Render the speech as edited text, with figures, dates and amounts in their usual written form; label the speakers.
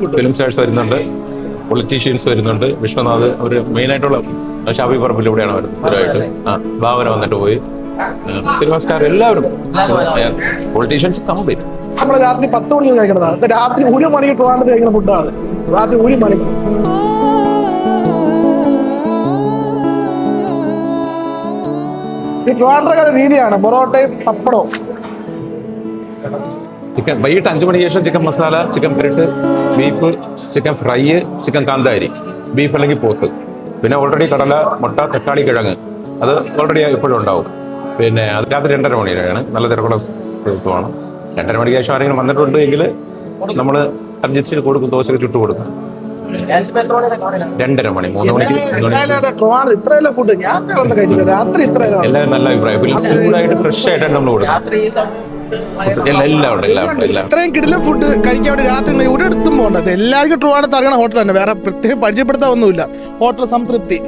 Speaker 1: Film stars വരുന്നുണ്ട്, politicians വരുന്നുണ്ട്. വിശ്വനാഥ് ഒരു മെയിനായിട്ടുള്ള ഷാഫി പറമ്പിലൂടെയാണ് വരുന്നത് സ്ഥിരമായിട്ട്. ഭാവന വന്നിട്ട് പോയി, സിനിമ സ്റ്റാർ എല്ലാവരും, പൊളിറ്റീഷ്യൻസ് കംപ്ലീറ്റ്.
Speaker 2: നമ്മൾ രാത്രി 10 മണിക്ക് കഴിക്കുന്നതാണ്. രാത്രി 1 മണിക്ക് ട്രിവാൻഡ്രത്ത് കഴിക്കുന്ന ഫുഡാണ്. രാത്രി 1 മണിക്ക്. ഈ ട്രിവാൻഡ്രക്കാരുടെ രീതിയാണ് പൊറോട്ടയും പപ്പടവും.
Speaker 1: ചിക്കൻ വൈകിട്ട് 5 മണിക്ക് ശേഷം chicken masala, chicken bread, beef, chicken fry, chicken കാന്താരി, ബീഫ് അല്ലെങ്കിൽ പോത്ത്. പിന്നെ ഓൾറെഡി കടല, മുട്ട, തക്കാളി, കിഴങ്ങ്, അത് ഓൾറെഡി എപ്പോഴും ഉണ്ടാവും. പിന്നെ അത് രാത്രി 2:30 മണിയാണ്, നല്ല തിരക്കുള്ള ദിവസമാണ്. 2:30 മണിക്ക് ശേഷം ആരെങ്കിലും വന്നിട്ടുണ്ട് എങ്കിൽ നമ്മൾ അഡ്ജസ്റ്റ് ചെയ്ത് കൊടുക്കും, ദോശയൊക്കെ ചുട്ട് കൊടുക്കും. 2:30 മണി, 3 മണിക്ക്
Speaker 2: ഇത്രയല്ല ഫുഡ് ഞാൻ കഴിച്ചില്ല. രാത്രി ഇത്രയല്ല.
Speaker 1: എല്ലാവരും നല്ല അഭിപ്രായം. പിന്നെ ചൂടായിട്ട് ഫ്രഷ് ആയിട്ടാണ് നമ്മൾ കൊടുക്കുന്നത്. എല്ലാം ഉണ്ട്.
Speaker 2: ഇത്രയും കിടിലൻ ഫുഡ് കഴിക്കാൻ വേണ്ടി രാത്രി ഒരിടത്തും പോകേണ്ടത്. എല്ലാവർക്കും ട്രിവാൻഡ്രത്ത് അറിയണ ഹോട്ടൽ തന്നെ, വേറെ പ്രത്യേകം പരിചയപ്പെടുത്താൻ ഒന്നുമില്ല. ഹോട്ടൽ സംതൃപ്തി.